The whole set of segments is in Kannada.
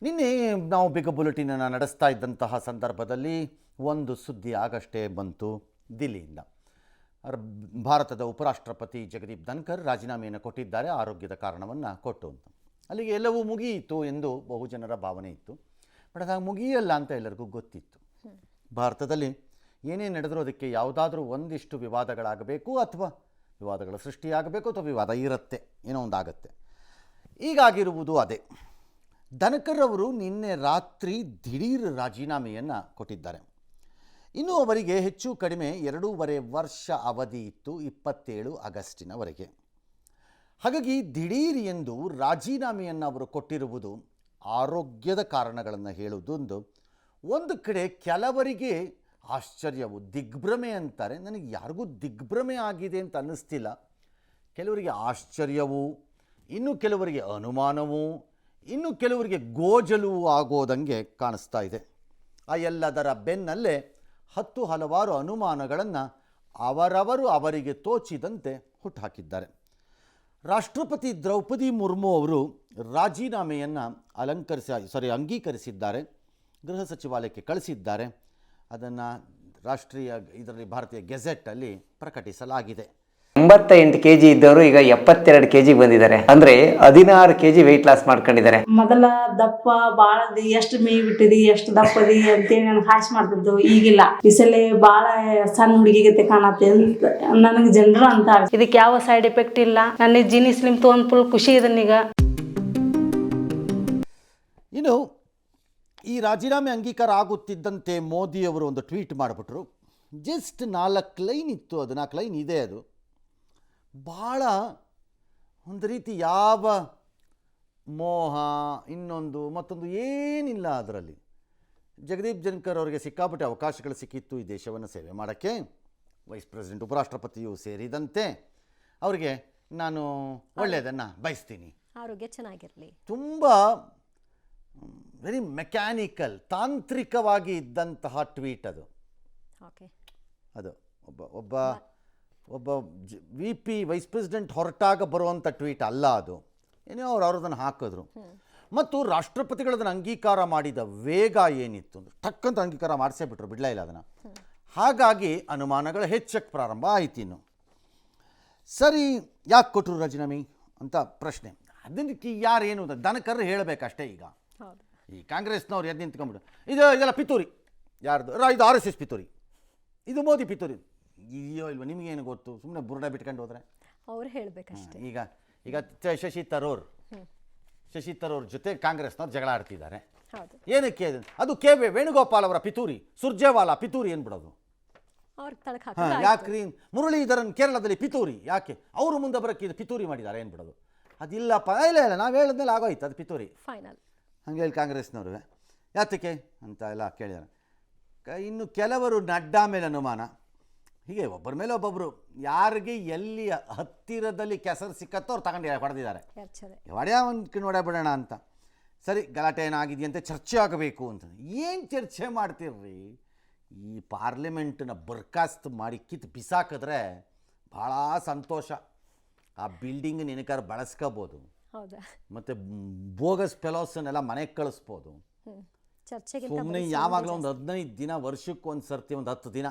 ನಿನ್ನೆ ನಾವು ಬಿಗ್ ಬುಲೆಟಿನನ್ನು ನಡೆಸ್ತಾ ಇದ್ದಂತಹ ಸಂದರ್ಭದಲ್ಲಿ ಒಂದು ಸುದ್ದಿ ಆಗಷ್ಟೇ ಬಂತು ದಿಲ್ಲಿಯಿಂದ. ಭಾರತದ ಉಪರಾಷ್ಟ್ರಪತಿ ಜಗದೀಪ್ ಧನ್ಕರ್ ರಾಜೀನಾಮೆಯನ್ನು ಕೊಟ್ಟಿದ್ದಾರೆ ಆರೋಗ್ಯದ ಕಾರಣವನ್ನು ಕೊಟ್ಟು ಅಂತ. ಅಲ್ಲಿಗೆ ಎಲ್ಲವೂ ಮುಗಿಯಿತು ಎಂದು ಬಹುಜನರ ಭಾವನೆ ಇತ್ತು. ಬಟ್ ಅದಾಗ ಮುಗಿಯಲ್ಲ ಅಂತ ಎಲ್ಲರಿಗೂ ಗೊತ್ತಿತ್ತು. ಭಾರತದಲ್ಲಿ ಏನೇ ನಡೆದರೂ ಅದಕ್ಕೆ ಯಾವುದಾದ್ರೂ ಒಂದಿಷ್ಟು ವಿವಾದಗಳಾಗಬೇಕು ಅಥವಾ ವಿವಾದಗಳ ಸೃಷ್ಟಿಯಾಗಬೇಕು ಅಥವಾ ವಿವಾದ ಇರುತ್ತೆ, ಏನೋ ಒಂದಾಗತ್ತೆ. ಈಗಾಗಿರುವುದು ಅದೇ. ಧನ್ಕರ್ ಅವರು ನಿನ್ನೆ ರಾತ್ರಿ ದಿಢೀರ್ ರಾಜೀನಾಮೆಯನ್ನು ಕೊಟ್ಟಿದ್ದಾರೆ. ಇನ್ನು ಅವರಿಗೆ ಹೆಚ್ಚು ಕಡಿಮೆ 2.5 ವರ್ಷ ಅವಧಿ ಇತ್ತು, 27 ಆಗಸ್ಟಿನವರೆಗೆ. ಹಾಗಾಗಿ ದಿಢೀರ್ ಎಂದು ರಾಜೀನಾಮೆಯನ್ನು ಅವರು ಕೊಟ್ಟಿರುವುದು ಆರೋಗ್ಯದ ಕಾರಣಗಳನ್ನು ಹೇಳುವುದೊಂದು ಒಂದು ಕಡೆ ಕೆಲವರಿಗೆ ಆಶ್ಚರ್ಯವು, ದಿಗ್ಭ್ರಮೆ ಅಂತಾರೆ. ನನಗೆ ಯಾರಿಗೂ ದಿಗ್ಭ್ರಮೆ ಆಗಿದೆ ಅಂತ ಅನ್ನಿಸ್ತಿಲ್ಲ. ಕೆಲವರಿಗೆ ಆಶ್ಚರ್ಯವೂ, ಇನ್ನು ಕೆಲವರಿಗೆ ಅನುಮಾನವೂ, ಇನ್ನು ಕೆಲವರಿಗೆ ಗೋಜಲು ಆಗೋದಂಗೆ ಕಾಣಿಸ್ತಾ ಇದೆ. ಆ ಎಲ್ಲದರ ಬೆನ್ನಲ್ಲೇ ಹಲವಾರು ಅನುಮಾನಗಳನ್ನು ಅವರವರು ಅವರಿಗೆ ತೋಚಿದಂತೆ ಹುಟ್ಟುಹಾಕಿದ್ದಾರೆ. ರಾಷ್ಟ್ರಪತಿ ದ್ರೌಪದಿ ಮುರ್ಮು ಅವರು ರಾಜೀನಾಮೆಯನ್ನು ಅಂಗೀಕರಿಸಿದ್ದಾರೆ, ಗೃಹ ಸಚಿವಾಲಯಕ್ಕೆ ಕಳಿಸಿದ್ದಾರೆ. ಅದನ್ನು ಇದರಲ್ಲಿ ಭಾರತೀಯ ಗೆಜೆಟಲ್ಲಿ ಪ್ರಕಟಿಸಲಾಗಿದೆ. 88 kg ಇದ್ದವರು ಈಗ 72 kg ಬಂದಿದ್ದಾರೆ. ಅಂದ್ರೆ 16 kg ವೆಯ್ಟ್ ಲಾಸ್ ಮಾಡ್ಕೊಂಡಿದ್ದಾರೆ. ಮೊದಲ ದಪ್ಪ ಬಾಳದಿ ಎಷ್ಟು ಮೇಯ್ ಬಿಟ್ಟಿದಿ ಎಷ್ಟು ದಪ್ಪದಿ ಅಂತೇಳಿ ನನಗೆ ಹಾಸ್ ಮಾಡ್ತಿದ್ದು. ಈಗಿಲ್ಲ, ಈ ಸಲ ಬಾಳ ಸಣ್ಣ ಹುಡುಗಿಗತೆ ಕಾಣತ್ತೆ ಅಂತ ನನಗೆ ಜನರು ಅಂತ. ಇದಕ್ಕೆ ಯಾವ ಸೈಡ್ ಎಫೆಕ್ಟ್ ಇಲ್ಲ. ನನ್ನ ಜೀನಿ ಸ್ಲಿಮ್ ತೊಗೊಂಡು ಫುಲ್ ಖುಷಿ ಇದನ್ನೀಗ. ಇನ್ನು ಈ ರಾಜೀನಾಮೆ ಅಂಗೀಕಾರ ಆಗುತ್ತಿದ್ದಂತೆ ಮೋದಿಯವರು ಒಂದು ಟ್ವೀಟ್ ಮಾಡಿಬಿಟ್ರು. ಜಸ್ಟ್ 4 ಲೈನ್ ಇತ್ತು, ಅದು 4 ಲೈನ್ ಇದೆ. ಅದು ಭಾಳ ಒಂದು ರೀತಿ ಯಾವ ಮೋಹ ಇನ್ನೊಂದು ಮತ್ತೊಂದು ಏನಿಲ್ಲ ಅದರಲ್ಲಿ. ಜಗದೀಪ್ ಧನ್ಕರ್ ಅವರಿಗೆ ಸಿಕ್ಕಾಪಟ್ಟೆ ಅವಕಾಶಗಳು ಸಿಕ್ಕಿತ್ತು ಈ ದೇಶವನ್ನು ಸೇವೆ ಮಾಡೋಕ್ಕೆ. ವೈಸ್ ಪ್ರೆಸಿಡೆಂಟ್ ಉಪರಾಷ್ಟ್ರಪತಿಯು ಸೇರಿದಂತೆ ಅವರಿಗೆ ನಾನು ಒಳ್ಳೆಯದನ್ನು ಬಯಸ್ತೀನಿ, ಆರೋಗ್ಯ ಚೆನ್ನಾಗಿರಲಿ. ತುಂಬ ವೆರಿ ಮೆಕ್ಯಾನಿಕಲ್, ತಾಂತ್ರಿಕವಾಗಿ ಇದ್ದಂತಹ ಟ್ವೀಟ್ ಅದು. ಅದು ಒಬ್ಬ VP ವೈಸ್ ಪ್ರೆಸಿಡೆಂಟ್ ಹೊರಟಾಗ ಬರುವಂಥ ಟ್ವೀಟ್ ಅಲ್ಲ ಅದು. ಏನೋ ಅವರು ಅದನ್ನು ಹಾಕಿದ್ರು. ಮತ್ತು ರಾಷ್ಟ್ರಪತಿಗಳದನ್ನು ಅಂಗೀಕಾರ ಮಾಡಿದ ವೇಗ ಏನಿತ್ತು ಅಂದರೆ ಟಕ್ಕಂತ ಅಂಗೀಕಾರ ಮಾಡಿಸೇ ಬಿಟ್ರು, ಬಿಡಲೇ ಇಲ್ಲ ಅದನ್ನು. ಹಾಗಾಗಿ ಅನುಮಾನಗಳು ಹೆಚ್ಚಕ್ಕೆ ಪ್ರಾರಂಭ ಆಯಿತು. ಇನ್ನು ಸರಿ, ಯಾಕೆ ಕೊಟ್ಟರು ರಾಜೀನಾಮೆ ಅಂತ ಪ್ರಶ್ನೆ. ಅದಕ್ಕೆ ಯಾರೇನು ಧನ್ಕರ್ ಹೇಳಬೇಕಷ್ಟೇ. ಈಗ ಈ ಕಾಂಗ್ರೆಸ್ನವ್ರು ಎದ್ದು ನಿಂತ್ಕೊಂಡ್ಬಿಟ್ಟು ಇದೆಲ್ಲ ಪಿತೂರಿ, ಯಾರ್ದು ಇದು RSS ಪಿತೂರಿ, ಇದು ಮೋದಿ ಪಿತೂರಿ. ಇದೆಯೋ ಇಲ್ವೋ ನಿಮಗೇನು ಗೊತ್ತು, ಸುಮ್ಮನೆ ಬುರುಡ ಬಿಟ್ಕೊಂಡು ಹೋದ್ರೆ ಅವ್ರು ಹೇಳಬೇಕಷ್ಟೇ. ಈಗ ಶಶಿ ತರೂರ್ ಜೊತೆ ಕಾಂಗ್ರೆಸ್ನವ್ರು ಜಗಳ ಆಡ್ತಿದ್ದಾರೆ. ಏನಕ್ಕೆ ಅದು ವೇಣುಗೋಪಾಲ್ ಅವರ ಪಿತೂರಿ, ಸುರ್ಜೇವಾಲಾ ಪಿತೂರಿ ಏನ್ಬಿಡೋದು. ಯಾಕ್ರಿ ಮುರಳೀಧರನ್ ಕೇರಳದಲ್ಲಿ ಪಿತೂರಿ, ಯಾಕೆ ಅವರು ಮುಂದೆ ಬರೋಕ್ಕೆ ಇದು ಪಿತೂರಿ ಮಾಡಿದ್ದಾರೆ ಏನ್ಬಿಡೋದು. ಅದಿಲ್ಲಪ್ಪ, ಇಲ್ಲ ನಾವು ಹೇಳಿದ್ಮೇಲೆ ಆಗೋಯ್ತು ಅದು ಪಿತೂರಿ ಫೈನಲ್. ಹಂಗೆ ಹೇಳಿ ಕಾಂಗ್ರೆಸ್ನವ್ರು ಯಾತಕ್ಕೆ ಅಂತ ಎಲ್ಲ ಕೇಳಿದ್ದಾರೆ. ಇನ್ನು ಕೆಲವರು ನಡ್ಡಾ ಮೇಲೆ ಅನುಮಾನ. ಹೀಗೆ ಒಬ್ಬರ ಮೇಲೆ ಒಬ್ಬೊಬ್ಬರು ಯಾರಿಗೆ ಎಲ್ಲಿ ಹತ್ತಿರದಲ್ಲಿ ಕೆಸರು ಸಿಕ್ಕತ್ತೋ ಅವ್ರು ತಗೊಂಡು ಹೊಡೆದಿದ್ದಾರೆ. ಹೊಡೆಯ ಒಂದು ನೋಡಬಿಡೋಣ ಅಂತ. ಸರಿ, ಗಲಾಟೆ ಏನಾಗಿದೆಯಂತೆ, ಚರ್ಚೆ ಆಗಬೇಕು ಅಂತ. ಏನು ಚರ್ಚೆ ಮಾಡ್ತಿರ್ರಿ? ಈ ಪಾರ್ಲಿಮೆಂಟನ್ನ ಬರ್ಖಾಸ್ತು ಮಾಡಿ ಕಿತ್ತು ಬಿಸಾಕಿದ್ರೆ ಭಾಳ ಸಂತೋಷ. ಆ ಬಿಲ್ಡಿಂಗ್ ನಿನಕಾರ ಬಳಸ್ಕೋಬೋದು, ಮತ್ತು ಬೋಗಸ್ ಫೆಲೋಸನ್ನೆಲ್ಲ ಮನೆಗೆ ಕಳಿಸ್ಬೋದು. ಸುಮ್ಮನೆ ಯಾವಾಗಲೂ ಒಂದು 15 ದಿನ, ವರ್ಷಕ್ಕೆ ಒಂದು ಸರ್ತಿ ಒಂದು 10 ದಿನ,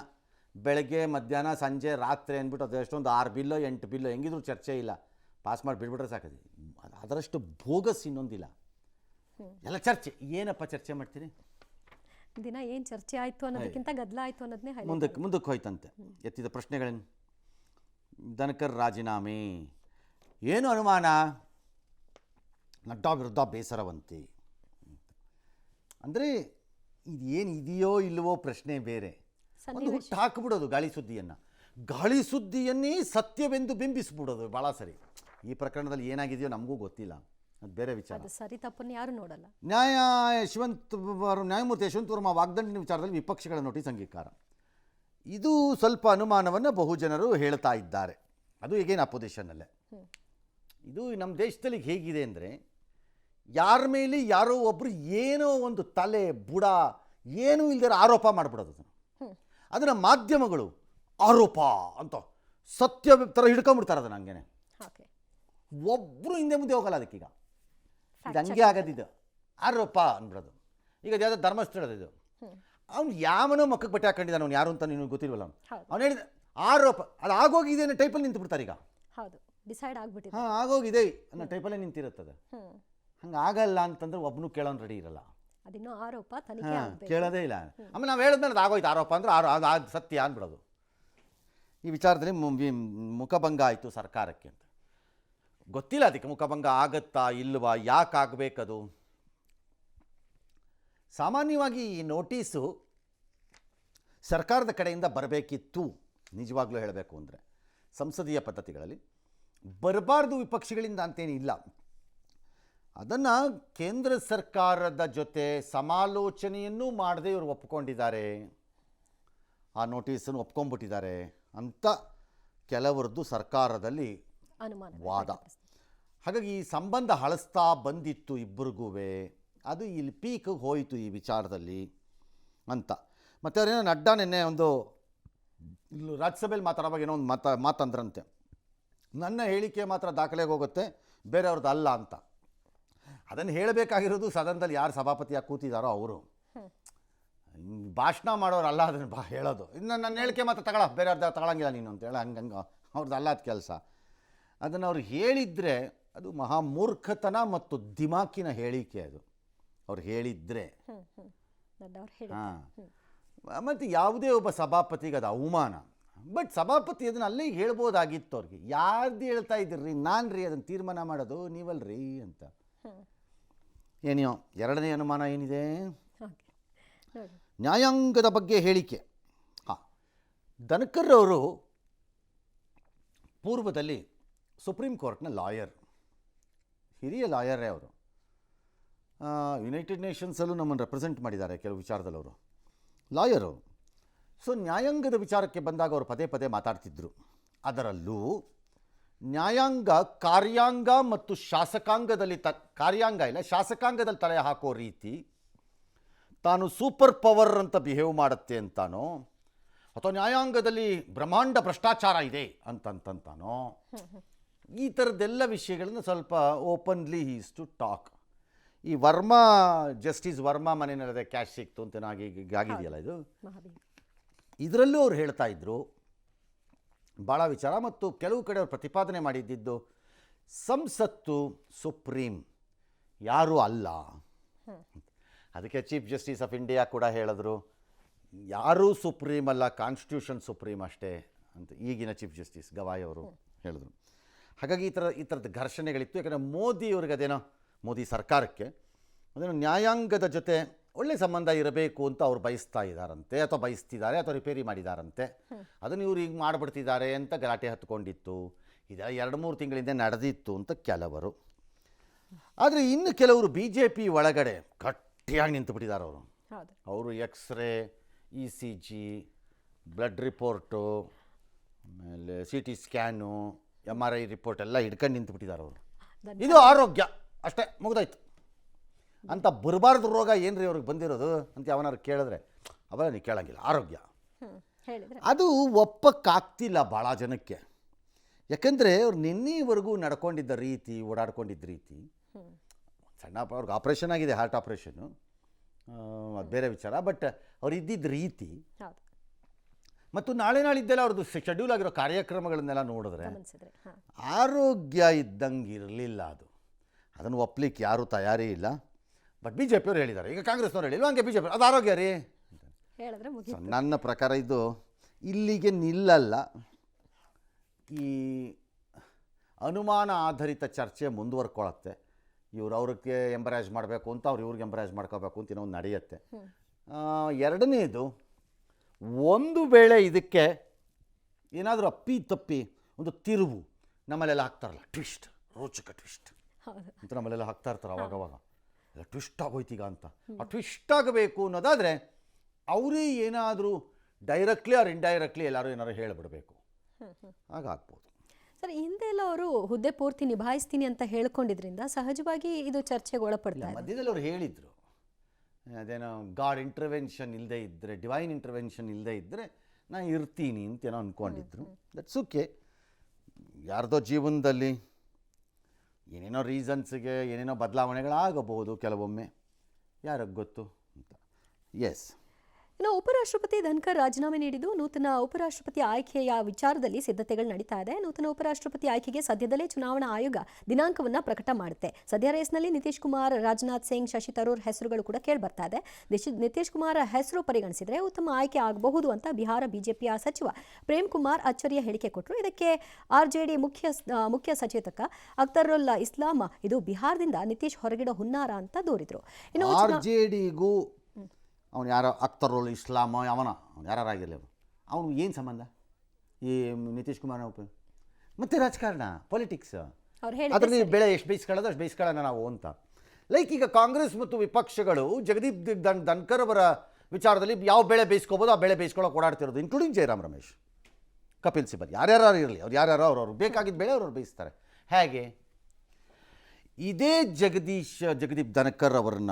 ಬೆಳಗ್ಗೆ ಮಧ್ಯಾಹ್ನ ಸಂಜೆ ರಾತ್ರಿ ಅಂದ್ಬಿಟ್ಟು ಅದು ಎಷ್ಟೊಂದು 6 ಬಿಲ್ಲೋ 8 ಬಿಲ್ಲೋ ಹೆಂಗಿದ್ರು ಚರ್ಚೆ ಇಲ್ಲ, ಪಾಸ್ ಮಾಡಿ ಬಿಡ್ಬಿಟ್ರೆ ಸಾಕದು. ಅದರಷ್ಟು ಬೋಗಸ್ ಇನ್ನೊಂದಿಲ್ಲ. ಎಲ್ಲ ಚರ್ಚೆ. ಏನಪ್ಪ ಚರ್ಚೆ ಮಾಡ್ತೀರಿ? ದಿನ ಏನು ಚರ್ಚೆ ಆಯಿತು ಅನ್ನೋದಕ್ಕಿಂತ ಗದ್ದಲ ಆಯಿತು ಅನ್ನೋದನ್ನೇ ಮುಂದಕ್ಕೆ ಹೋಯ್ತಂತೆ. ಎತ್ತಿದ ಪ್ರಶ್ನೆಗಳೇನು? ಧನ್ಕರ್ ರಾಜೀನಾಮೆ, ಏನು ಅನುಮಾನ? ನಡ್ಡಾ ವಿರುದ್ಧ ಬೇಸರವಂತೆ ಅಂದರೆ ಇದೇನು ಇದೆಯೋ ಇಲ್ಲವೋ ಪ್ರಶ್ನೆ ಬೇರೆ. ಒಂದು ಹುಟ್ಟು ಹಾಕಿಬಿಡೋದು ಗಾಳಿ ಸುದ್ದಿಯನ್ನೇ ಸತ್ಯವೆಂದು ಬಿಂಬಿಸ್ಬಿಡೋದು ಭಾಳ ಸರಿ. ಈ ಪ್ರಕರಣದಲ್ಲಿ ಏನಾಗಿದೆಯೋ ನಮಗೂ ಗೊತ್ತಿಲ್ಲ, ಅದು ಬೇರೆ ವಿಚಾರ. ಸರಿ ತಪ್ಪನ್ನು ಯಾರು ನೋಡಲ್ಲ. ನ್ಯಾಯಮೂರ್ತಿ ಯಶವಂತ್ ವರ್ಮಾ ವಾಗ್ದಂಡನೆ ವಿಚಾರದಲ್ಲಿ ವಿಪಕ್ಷಗಳ ನೋಟಿಸ್ ಅಂಗೀಕಾರ. ಇದು ಸ್ವಲ್ಪ ಅನುಮಾನವನ್ನು ಬಹುಜನರು ಹೇಳ್ತಾ ಇದ್ದಾರೆ. ಅದು ಈಗೇನು ಅಪೋಸಿಷನ್ನಲ್ಲೇ. ಇದು ನಮ್ಮ ದೇಶದಲ್ಲಿ ಹೇಗಿದೆ ಅಂದರೆ, ಯಾರ ಮೇಲೆ ಯಾರೋ ಒಬ್ಬರು ಏನೋ ಒಂದು ತಲೆ ಬುಡ ಏನೂ ಇಲ್ದಿರೋ ಆರೋಪ ಮಾಡಿಬಿಡೋದು. ಅದನ್ನು ಮಾಧ್ಯಮಗಳು ಆರೋಪ ಅಂತ ಸತ್ಯ ಥರ ಹಿಡ್ಕೊಂಡ್ಬಿಡ್ತಾರೆ ಅದನ್ನು. ಹಂಗೇನೆ ಒಬ್ಬರು ಹಿಂದೆ ಮುಂದೆ ಹೋಗಲ್ಲ ಅದಕ್ಕೀಗ. ಇದು ಹಂಗೆ ಆಗೋದಿದ್ದು. ಆರೋಪ ಅಂದ್ಬಿಡೋದು. ಈಗ ಅದು ಯಾವುದೋ ಧರ್ಮಸ್ಥಳದಿದು, ಅವ್ನು ಯಾವನೋ ಮಕ್ಕಕ್ಕೆ ಬಟ್ಟೆ ಹಾಕೊಂಡಿದ್ದಾನೆ, ಅವ್ನು ಯಾರು ಅಂತ ನಿನಗೆ ಗೊತ್ತಿಲ್ವಲ್ಲ, ಅವ್ನು ಹೇಳಿದ ಆರೋಪ ಅದು ಆಗೋಗಿದೆ ಅನ್ನೋ ಟೈಪಲ್ಲಿ ನಿಂತು ಬಿಡ್ತಾರೆ. ಈಗ ಹೌದು, ಡಿಸೈಡ್ ಆಗ್ಬಿಟ್ಟಿದೆ. ಹಾಂ ಆಗೋಗಿದೆ ಅನ್ನೋ ಟೈಪಲ್ಲೇ ನಿಂತಿರುತ್ತದೆ. ಹಂಗೆ ಆಗಲ್ಲ ಅಂತಂದ್ರೆ ಒಬ್ಬನು ಕೇಳೋನು ರೆಡಿ ಇರಲ್ಲ. ಅದಿನ್ನೂ ಆರೋಪ ತನಿಖೆ ಆಗ್ಬೇಕು. ಕೇಳೋದೇ ಇಲ್ಲ. ಆಮೇಲೆ ನಾವು ಹೇಳಿದ್ಮೇಲೆ ಅದು ಆಗೋಯ್ತು ಆರೋಪ ಅಂದ್ರೆ ಅದು ಸತ್ಯ ಅಂದ್ಬಿಡೋದು. ಈ ವಿಚಾರದಲ್ಲಿ ಮುಖಭಂಗ ಆಯಿತು ಸರ್ಕಾರಕ್ಕೆ ಅಂತ ಗೊತ್ತಿಲ್ಲ. ಅದಕ್ಕೆ ಮುಖಭಂಗ ಆಗತ್ತಾ ಇಲ್ವಾ, ಯಾಕೆ ಆಗಬೇಕದು? ಸಾಮಾನ್ಯವಾಗಿ ಈ ನೋಟಿಸು ಸರ್ಕಾರದ ಕಡೆಯಿಂದ ಬರಬೇಕಿತ್ತು. ನಿಜವಾಗ್ಲೂ ಹೇಳಬೇಕು ಅಂದರೆ ಸಂಸದೀಯ ಪದ್ಧತಿಗಳಲ್ಲಿ ಬರಬಾರ್ದು ವಿಪಕ್ಷಗಳಿಂದ ಅಂತೇನಿಲ್ಲ. ಅದನ್ನು ಕೇಂದ್ರ ಸರ್ಕಾರದ ಜೊತೆ ಸಮಾಲೋಚನೆಯನ್ನೂ ಮಾಡದೆ ಇವರು ಒಪ್ಕೊಂಡಿದ್ದಾರೆ, ಆ ನೋಟಿಸನ್ನು ಒಪ್ಕೊಂಡ್ಬಿಟ್ಟಿದ್ದಾರೆ ಅಂತ ಕೆಲವರದ್ದು ಸರ್ಕಾರದಲ್ಲಿ ವಾದ. ಹಾಗಾಗಿ ಈ ಸಂಬಂಧ ಹಳಸ್ತಾ ಬಂದಿತ್ತು ಇಬ್ಬರಿಗೂ, ಅದು ಇಲ್ಲಿ ಪೀಕಿಗೆ ಹೋಯಿತು ಈ ವಿಚಾರದಲ್ಲಿ ಅಂತ. ಮತ್ತು ಅವರೇನೋ ನಡ್ಡಾ ನಿನ್ನೆ ಒಂದು ರಾಜ್ಯಸಭೆಯಲ್ಲಿ ಮಾತಾಡುವಾಗ ಏನೋ ಒಂದು ಮಾತಂದ್ರಂತೆ, ನನ್ನ ಹೇಳಿಕೆ ಮಾತ್ರ ದಾಖಲೆಗೆ ಹೋಗುತ್ತೆ, ಬೇರೆಯವ್ರದ್ದು ಅಲ್ಲ ಅಂತ. ಅದನ್ನು ಹೇಳಬೇಕಾಗಿರೋದು ಸದನದಲ್ಲಿ ಯಾರು ಸಭಾಪತಿಯಾಗಿ ಕೂತಿದ್ದಾರೋ ಅವರು. ಭಾಷಣ ಮಾಡೋರಲ್ಲ ಅದನ್ನು ಹೇಳೋದು. ಇನ್ನು ನನ್ನ ಹೇಳಿಕೆ ಮಾತ್ರ ಬೇರೆಯವ್ರದ್ದು ತಗೊಳಂಗಿಲ್ಲ ನೀನು ಅಂತ ಹೇಳಿ ಹಂಗೆ ಅವ್ರದ್ದು ಅಲ್ಲ ಅದು ಕೆಲಸ. ಅದನ್ನು ಅವ್ರು ಹೇಳಿದರೆ ಅದು ಮಹಾಮೂರ್ಖತನ ಮತ್ತು ದಿಮಾಕಿನ ಹೇಳಿಕೆ ಅದು. ಅವ್ರು ಹೇಳಿದರೆ ಹಾಂ, ಮತ್ತು ಯಾವುದೇ ಒಬ್ಬ ಸಭಾಪತಿಗೆ ಅದು ಅವಮಾನ. ಬಟ್ ಸಭಾಪತಿ ಅದನ್ನು ಅಲ್ಲೇ ಹೇಳ್ಬೋದಾಗಿತ್ತು ಅವ್ರಿಗೆ. ಯಾರ್ದು ಹೇಳ್ತಾ ಇದ್ದೀರಿ, ನಾನು ರೀ ಅದನ್ನು ತೀರ್ಮಾನ ಮಾಡೋದು ನೀವಲ್ರಿ ಅಂತ. ಏನೋ ಎರಡನೇ ಅನುಮಾನ ಏನಿದೆ, ನ್ಯಾಯಾಂಗದ ಬಗ್ಗೆ ಹೇಳಿಕೆ. ಹಾಂ, ಧನ್ಕರ್ ಅವರು ಪೂರ್ವದಲ್ಲಿ ಸುಪ್ರೀಂ ಕೋರ್ಟ್ನ ಲಾಯರ್, ಹಿರಿಯ ಲಾಯರೇ ಅವರು. ಯುನೈಟೆಡ್ ನೇಷನ್ಸಲ್ಲೂ ನಮ್ಮನ್ನು ರೆಪ್ರೆಸೆಂಟ್ ಮಾಡಿದ್ದಾರೆ ಕೆಲವು ವಿಚಾರದಲ್ಲಿ ಅವರು, ಲಾಯರು. ಸೊ ನ್ಯಾಯಾಂಗದ ವಿಚಾರಕ್ಕೆ ಬಂದಾಗ ಅವರು ಪದೇ ಪದೇ ಮಾತಾಡ್ತಿದ್ರು. ಅದರಲ್ಲೂ ನ್ಯಾಯಾಂಗ ಕಾರ್ಯಾಂಗ ಮತ್ತು ಶಾಸಕಾಂಗದಲ್ಲಿ ಕಾರ್ಯಾಂಗ ಇಲ್ಲ ಶಾಸಕಾಂಗದಲ್ಲಿ ತಲೆ ಹಾಕೋ ರೀತಿ, ತಾನು ಸೂಪರ್ ಪವರ್ ಅಂತ ಬಿಹೇವ್ ಮಾಡುತ್ತೆ ಅಂತಾನೋ, ಅಥವಾ ನ್ಯಾಯಾಂಗದಲ್ಲಿ ಬ್ರಹ್ಮಾಂಡ ಭ್ರಷ್ಟಾಚಾರ ಇದೆ ಅಂತಂತಾನೋ, ಈ ಥರದ್ದೆಲ್ಲ ವಿಷಯಗಳನ್ನು ಸ್ವಲ್ಪ ಓಪನ್ಲಿ ಈಸ್ ಟು ಟಾಕ್. ಈ ವರ್ಮಾ, ಜಸ್ಟಿಸ್ ವರ್ಮಾ ಮನೆಯಲ್ಲದೆ ಕ್ಯಾಶ್ ಸಿಕ್ತು ಅಂತ ಆಗಿದೆಯಲ್ಲ ಇದು, ಇದರಲ್ಲೂ ಅವ್ರು ಹೇಳ್ತಾ ಇದ್ರು ಭಾಳ ವಿಚಾರ. ಮತ್ತು ಕೆಲವು ಕಡೆ ಅವ್ರು ಪ್ರತಿಪಾದನೆ ಮಾಡಿದ್ದು ಸಂಸತ್ತು ಸುಪ್ರೀಂ ಯಾರೂ ಅಲ್ಲ. ಅದಕ್ಕೆ ಚೀಫ್ ಜಸ್ಟಿಸ್ ಆಫ್ ಇಂಡಿಯಾ ಕೂಡ ಹೇಳಿದ್ರು, ಯಾರೂ ಸುಪ್ರೀಂ ಅಲ್ಲ, ಕಾನ್ಸ್ಟಿಟ್ಯೂಷನ್ ಸುಪ್ರೀಂ ಅಷ್ಟೇ ಅಂತ ಈಗಿನ ಚೀಫ್ ಜಸ್ಟಿಸ್ ಗವಾಯ್ ಅವರು ಹೇಳಿದ್ರು. ಹಾಗಾಗಿ ಈ ಥರದ ಘರ್ಷಣೆಗಳಿತ್ತು. ಯಾಕಂದರೆ ಮೋದಿಯವ್ರಿಗೆ ಅದೇನೋ, ಮೋದಿ ಸರ್ಕಾರಕ್ಕೆ ಅದೇನೋ ನ್ಯಾಯಾಂಗದ ಜೊತೆ ಒಳ್ಳೆ ಸಂಬಂಧ ಇರಬೇಕು ಅಂತ ಅವ್ರು ಬಯಸ್ತಾ ಇದ್ದಾರಂತೆ, ಅಥವಾ ಬಯಸ್ತಿದ್ದಾರೆ, ಅಥವಾ ರಿಪೇರಿ ಮಾಡಿದಾರಂತೆ. ಅದನ್ನು ಇವ್ರು ಈಗ ಮಾಡಿಬಿಡ್ತಿದ್ದಾರೆ ಅಂತ ಗಲಾಟೆ ಹತ್ಕೊಂಡಿತ್ತು. ಇದೆಲ್ಲ 2-3 ತಿಂಗಳಿಂದ ನಡೆದಿತ್ತು ಅಂತ ಕೆಲವರು. ಆದರೆ ಇನ್ನು ಕೆಲವರು BJP ಒಳಗಡೆ ಗಟ್ಟಿಯಾಗಿ ನಿಂತು ಬಿಟ್ಟಿದ್ದಾರೆ ಅವರು. ಅವರು ಎಕ್ಸ್ರೇ, ECG, ಬ್ಲಡ್ ರಿಪೋರ್ಟು, ಆಮೇಲೆ CT ಸ್ಕ್ಯಾನು, MRI ರಿಪೋರ್ಟ್ ಎಲ್ಲ ಹಿಡ್ಕೊಂಡು ನಿಂತು ಬಿಟ್ಟಿದ್ದಾರೆ ಅವರು. ಇದು ಆರೋಗ್ಯ ಅಷ್ಟೇ, ಮುಗ್ದಾಯ್ತು ಅಂತ. ಬರಬಾರ್ದು ರೋಗ ಏನು ರೀ ಅವ್ರಿಗೆ ಬಂದಿರೋದು ಅಂತ ಯಾವನಾರು ಕೇಳಿದ್ರೆ ಅವೆಲ್ಲ ನೀವು ಕೇಳೋಂಗಿಲ್ಲ. ಆರೋಗ್ಯ ಅದು ಒಪ್ಪಕ್ಕಾಗ್ತಿಲ್ಲ ಭಾಳ ಜನಕ್ಕೆ. ಯಾಕಂದರೆ ಅವ್ರು ನಿನ್ನೆವರೆಗೂ ನಡ್ಕೊಂಡಿದ್ದ ರೀತಿ, ಓಡಾಡ್ಕೊಂಡಿದ್ದ ರೀತಿ, ಸಣ್ಣ ಅವ್ರಿಗೆ ಆಪ್ರೇಷನ್ ಆಗಿದೆ, ಹಾರ್ಟ್ ಆಪ್ರೇಷನ್ನು, ಅದು ಬೇರೆ ವಿಚಾರ. ಬಟ್ ಅವ್ರು ಇದ್ದಿದ್ದ ರೀತಿ ಮತ್ತು ನಾಳಿದ್ದೆಲ್ಲ ಅವ್ರದ್ದು ಶೆಡ್ಯೂಲ್ ಆಗಿರೋ ಕಾರ್ಯಕ್ರಮಗಳನ್ನೆಲ್ಲ ನೋಡಿದ್ರೆ ಆರೋಗ್ಯ ಇದ್ದಂಗೆ ಇರಲಿಲ್ಲ ಅದು. ಅದನ್ನು ಒಪ್ಪಲಿಕ್ಕೆ ಯಾರೂ ತಯಾರಿ ಇಲ್ಲ. ಬಟ್ BJP ಅವ್ರು ಹೇಳಿದ್ದಾರೆ, ಈಗ ಕಾಂಗ್ರೆಸ್ನವ್ರು ಹೇಳಿಲ್ಲ, ಹಂಗೆ BJP ಅದು ಆರೋಗ್ಯ ರೀ ಹೇಳಿದ್ರೆ. ನನ್ನ ಪ್ರಕಾರ ಇದು ಇಲ್ಲಿಗೆ ನಿಲ್ಲಲ್ಲ. ಈ ಅನುಮಾನ ಆಧಾರಿತ ಚರ್ಚೆ ಮುಂದುವರ್ಕೊಳ್ಳುತ್ತೆ. ಅವ್ರಿಗೆ ಎಂಬರಾಜ್ ಮಾಡಬೇಕು ಅಂತ, ಇವ್ರಿಗೆ ಎಂಬರಾಜ್ ಮಾಡ್ಕೋಬೇಕು ಅಂತ ಇನ್ನೊಂದು ನಡೆಯುತ್ತೆ. ಎರಡನೇದು, ಒಂದು ವೇಳೆ ಇದಕ್ಕೆ ಏನಾದರೂ ಅಪ್ಪಿ ತಪ್ಪಿ ಒಂದು ತಿರುವು ನಮ್ಮಲ್ಲೆಲ್ಲ ಹಾಕ್ತಾರಲ್ಲ, ಟ್ವಿಸ್ಟ್, ರೋಚಕ ಟ್ವಿಸ್ಟ್ ಅಂತ ನಮ್ಮಲ್ಲೆಲ್ಲ ಹಾಕ್ತಾ ಇರ್ತಾರೆ ಅವಾಗವಾಗ, ಎಲ್ಲ ಟ್ವಿಸ್ಟ್ ಆಗೋಯ್ತೀಗ ಅಂತ. ಆ ಟ್ವಿಸ್ಟ್ ಆಗಬೇಕು ಅನ್ನೋದಾದರೆ ಅವರೇ ಏನಾದರೂ ಡೈರೆಕ್ಟ್ಲಿ ಆರ್ ಇಂಡೈರೆಕ್ಟ್ಲಿ ಎಲ್ಲರೂ ಏನಾದ್ರು ಹೇಳಿಬಿಡಬೇಕು, ಹಾಗಾಗ್ಬೋದು. ಸರ್, ಹಿಂದೆ ಎಲ್ಲ ಅವರು ಹುದ್ದೆ ಪೂರ್ತಿ ನಿಭಾಯಿಸ್ತೀನಿ ಅಂತ ಹೇಳ್ಕೊಂಡಿದ್ರಿಂದ ಸಹಜವಾಗಿ ಇದು ಚರ್ಚೆಗೆ ಒಳಪಡ್ತಾರೆ. ಮಧ್ಯದಲ್ಲಿ ಅವ್ರು ಹೇಳಿದರು, ಅದೇನೋ ಗಾಡ್ ಇಂಟರ್ವೆನ್ಷನ್ ಇಲ್ಲದೆ ಇದ್ದರೆ, ಡಿವೈನ್ ಇಂಟರ್ವೆನ್ಷನ್ ಇಲ್ಲದೆ ಇದ್ದರೆ ನಾನು ಇರ್ತೀನಿ ಅಂತೇನೋ ಅಂದ್ಕೊಂಡಿದ್ರು. That's okay. ಯಾರ್ದೋ ಜೀವನದಲ್ಲಿ ಏನೇನೋ ರೀಸನ್ಸ್ಗೆ ಏನೇನೋ ಬದಲಾವಣೆಗಳಾಗಬಹುದು ಕೆಲವೊಮ್ಮೆ. ಯಾರಿಗೆ ಗೊತ್ತು ಅಂತ. ಎಸ್. ಇನ್ನು ಉಪರಾಷ್ಟ್ರಪತಿ ಧನ್ಕರ್ ರಾಜೀನಾಮೆ ನೀಡಿದ್ದು ನೂತನ ಉಪರಾಷ್ಟ್ರಪತಿ ಆಯ್ಕೆಯ ವಿಚಾರದಲ್ಲಿ ಸಿದ್ಧತೆಗಳು ನಡೀತಾ ಇದೆ. ನೂತನ ಉಪರಾಷ್ಟ್ರಪತಿ ಆಯ್ಕೆಗೆ ಸದ್ಯದಲ್ಲೇ ಚುನಾವಣಾ ಆಯೋಗ ದಿನಾಂಕವನ್ನು ಪ್ರಕಟ ಮಾಡುತ್ತೆ. ಸದ್ಯ ರೇಸ್ನಲ್ಲಿ ನಿತೀಶ್ ಕುಮಾರ್, ರಾಜನಾಥ್ ಸಿಂಗ್, ಶಶಿ ತರೂರ್ ಹೆಸರುಗಳು ಕೂಡ ಕೇಳಿಬರ್ತಾ ಇದೆ. ನಿತೀಶ್ ಕುಮಾರ್ ಹೆಸರು ಪರಿಗಣಿಸಿದರೆ ಉತ್ತಮ ಆಯ್ಕೆ ಆಗಬಹುದು ಅಂತ ಬಿಹಾರ ಬಿಜೆಪಿಯ ಸಚಿವ ಪ್ರೇಮ್ ಕುಮಾರ್ ಅಚ್ಚರಿಯ ಹೇಳಿಕೆ ಕೊಟ್ಟರು. ಇದಕ್ಕೆ ಆರ್ಜೆಡಿ ಮುಖ್ಯ ಸಚೇತಕ ಅಖ್ತರುಲ್ ಇಸ್ಲಾಂ ಇದು ಬಿಹಾರದಿಂದ ನಿತೀಶ್ ಹೊರಗಿಡೋ ಹುನ್ನಾರ ಅಂತ ದೂರಿದ್ರು. ಇನ್ನು ಆರ್ಜೆಡಿಗೂ ಅವನು ಯಾರೋ ಅಖ್ತರುಲ್ ಇಸ್ಲಾಂ ಅವನು ಯಾರಾಗಿರಲಿ ಅವನು ಏನು ಸಂಬಂಧ ಈ ನಿತೀಶ್ ಕುಮಾರ್ ಮತ್ತೆ ರಾಜಕಾರಣ ಪೊಲಿಟಿಕ್ಸ್ ಅದರಲ್ಲಿ ಬೆಳೆ ಎಷ್ಟು ಬೇಯಿಸ್ಕೊಳ್ಳೋದು ಅಷ್ಟು ಬೇಯಿಸ್ಕೊಳ್ಳೋಣ ನಾವು ಅಂತ. ಲೈಕ್ ಈಗ ಕಾಂಗ್ರೆಸ್ ಮತ್ತು ವಿಪಕ್ಷಗಳು ಜಗದೀಪ್ ಧನ್ಕರ್ ಅವರ ವಿಚಾರದಲ್ಲಿ ಯಾವ ಬೆಳೆ ಬೇಯಿಸ್ಕೋಬೋದು ಆ ಬೆಳೆ ಬೇಯಿಸ್ಕೊಳ್ಳೋಕೆ ಓಡಾಡ್ತಿರೋದು, ಇನ್ಕ್ಲೂಡಿಂಗ್ ಜಯರಾಮ್ ರಮೇಶ್, ಕಪಿಲ್ ಸಿಬಲ್, ಯಾರ್ಯಾರು ಇರಲಿ ಅವ್ರು ಯಾರ್ಯಾರೋ ಅವ್ರವ್ರು ಬೇಕಾಗಿದ್ದ ಬೆಳೆ ಅವ್ರವ್ರು ಬೇಯಿಸ್ತಾರೆ. ಹೇಗೆ ಇದೇ ಜಗದೀಪ್ ಧನ್ಕರ್ ಅವರನ್ನ